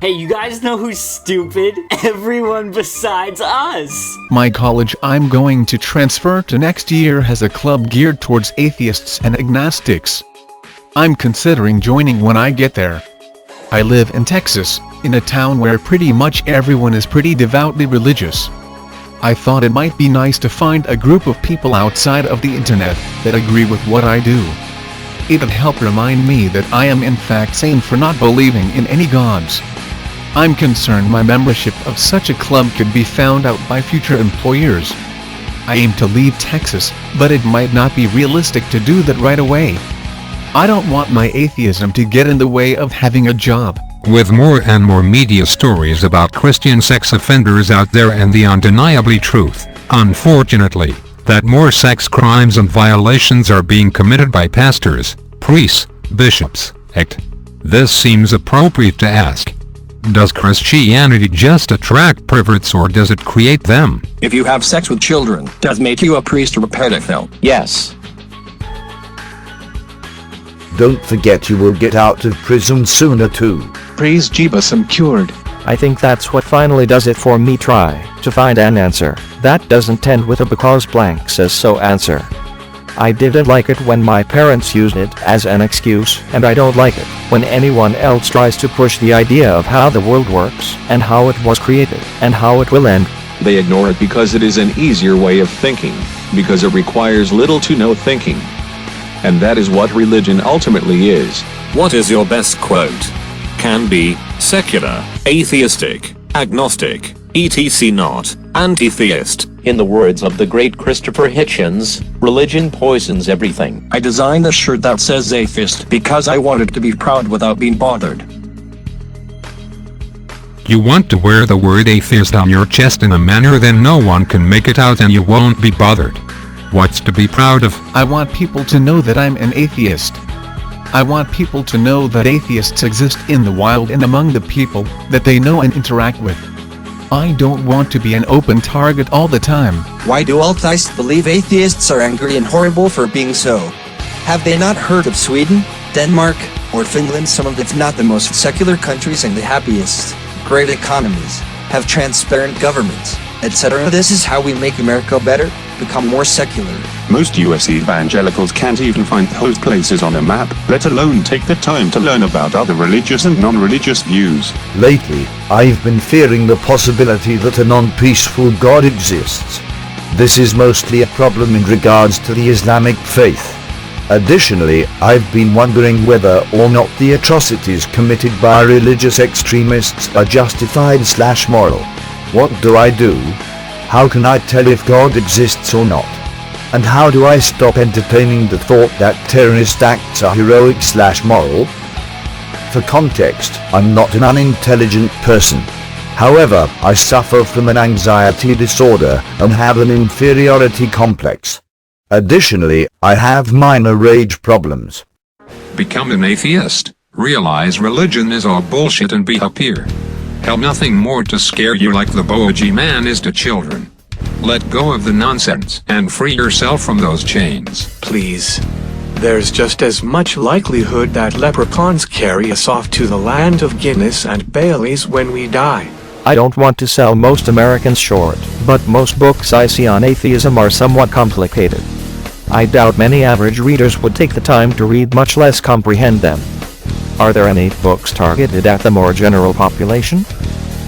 Hey, you guys know who's stupid? Everyone besides us! My college I'm going to transfer to next year has a club geared towards atheists and agnostics. I'm considering joining when I get there. I live in Texas, in a town where pretty much everyone is pretty devoutly religious. I thought it might be nice to find a group of people outside of the internet that agree with what I do. It'd help remind me that I am in fact sane for not believing in any gods. I'm concerned my membership of such a club could be found out by future employers. I aim to leave Texas, but it might not be realistic to do that right away. I don't want my atheism to get in the way of having a job. With more and more media stories about Christian sex offenders out there and the undeniably truth, unfortunately, that more sex crimes and violations are being committed by pastors, priests, bishops, etc. This seems appropriate to ask. Does Christianity just attract perverts or does it create them? If you have sex with children, does make you a priest or a pedophile? Yes. Don't forget you will get out of prison sooner too. Praise Jeebus, I'm cured. I think that's what finally does it for me. Try to find an answer that doesn't end with a because blank says so answer. I didn't like it when my parents used it as an excuse, and I don't like it when anyone else tries to push the idea of how the world works, and how it was created, and how it will end. They ignore it because it is an easier way of thinking, because it requires little to no thinking. And that is what religion ultimately is. What is your best quote? Can be secular, atheistic, agnostic, etc. not anti-theist. In the words of the great Christopher Hitchens, religion poisons everything. I designed a shirt that says atheist because I wanted to be proud without being bothered. You want to wear the word atheist on your chest in a manner then no one can make it out and you won't be bothered. What's to be proud of? I want people to know that I'm an atheist. I want people to know that atheists exist in the wild and among the people that they know and interact with. I don't want to be an open target all the time. Why do atheists believe atheists are angry and horrible for being so? Have they not heard of Sweden, Denmark, or Finland? Some of, if not the most secular countries and the happiest, great economies, have transparent governments, etc. This is how we make America better, become more secular. Most US evangelicals can't even find those places on a map, let alone take the time to learn about other religious and non-religious views. Lately, I've been fearing the possibility that a non-peaceful God exists. This is mostly a problem in regards to the Islamic faith. Additionally, I've been wondering whether or not the atrocities committed by religious extremists are justified/moral. What do I do? How can I tell if God exists or not? And how do I stop entertaining the thought that terrorist acts are heroic/moral? For context, I'm not an unintelligent person. However, I suffer from an anxiety disorder and have an inferiority complex. Additionally, I have minor rage problems. Become an atheist, realize religion is all bullshit and be happier. Hell, nothing more to scare you like the boogeyman is to children. Let go of the nonsense and free yourself from those chains. Please. There's just as much likelihood that leprechauns carry us off to the land of Guinness and Baileys when we die. I don't want to sell most Americans short, but most books I see on atheism are somewhat complicated. I doubt many average readers would take the time to read, much less comprehend them. Are there any books targeted at the more general population?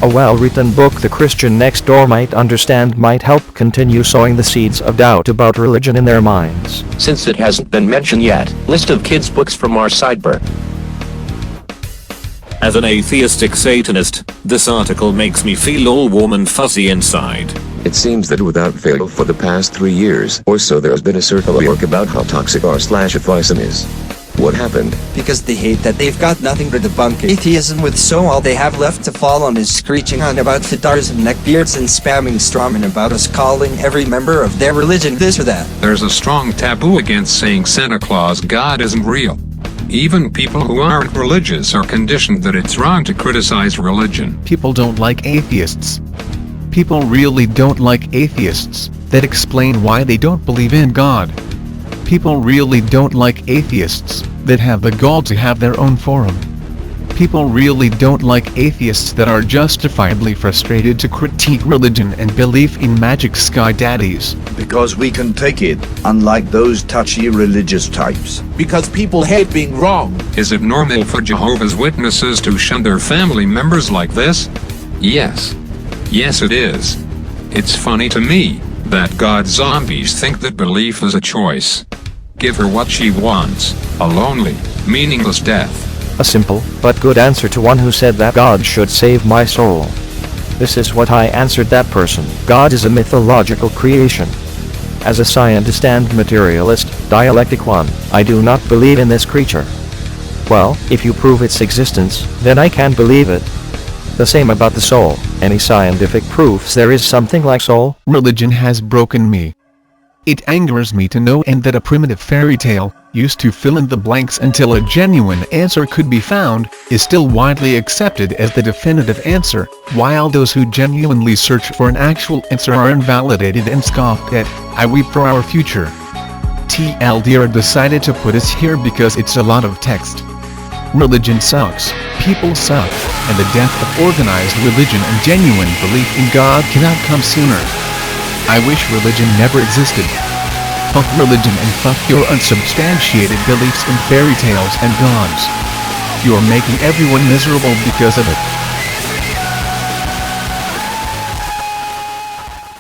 A well-written book the Christian next door might understand might help continue sowing the seeds of doubt about religion in their minds. Since it hasn't been mentioned yet, list of kids' books from our sidebar. As an atheistic Satanist, this article makes me feel all warm and fuzzy inside. It seems that without fail for the past 3 years or so there has been a circle of work about how toxic r/atheism is. What happened? Because they hate that they've got nothing to debunk atheism with, so all they have left to fall on is screeching on about fedars and neckbeards and spamming strawmen about us, calling every member of their religion this or that. There's a strong taboo against saying Santa Claus God isn't real. Even people who aren't religious are conditioned that it's wrong to criticize religion. People don't like atheists. People really don't like atheists that explain why they don't believe in God. People really don't like atheists that have the gall to have their own forum. People really don't like atheists that are justifiably frustrated to critique religion and belief in magic sky daddies. Because we can take it, unlike those touchy religious types. Because people hate being wrong. Is it normal for Jehovah's Witnesses to shun their family members like this? Yes. Yes, it is. It's funny to me that God's zombies think that belief is a choice. Give her what she wants, a lonely, meaningless death. A simple, but good answer to one who said that God should save my soul. This is what I answered that person. God is a mythological creation. As a scientist and materialist, dialectic one, I do not believe in this creature. Well, if you prove its existence, then I can believe it. The same about the soul. Any scientific proofs there is something like soul? Religion has broken me. It angers me to no end that a primitive fairy tale, used to fill in the blanks until a genuine answer could be found, is still widely accepted as the definitive answer, while those who genuinely search for an actual answer are invalidated and scoffed at. I weep for our future. TLDR decided to put us here because it's a lot of text. Religion sucks, people suck, and the death of organized religion and genuine belief in God cannot come sooner. I wish religion never existed. Fuck religion and fuck your unsubstantiated beliefs in fairy tales and gods. You are making everyone miserable because of it.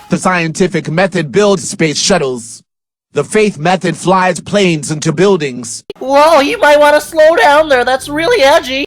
The scientific method builds space shuttles. The faith method flies planes into buildings. Whoa, you might want to slow down there, that's really edgy.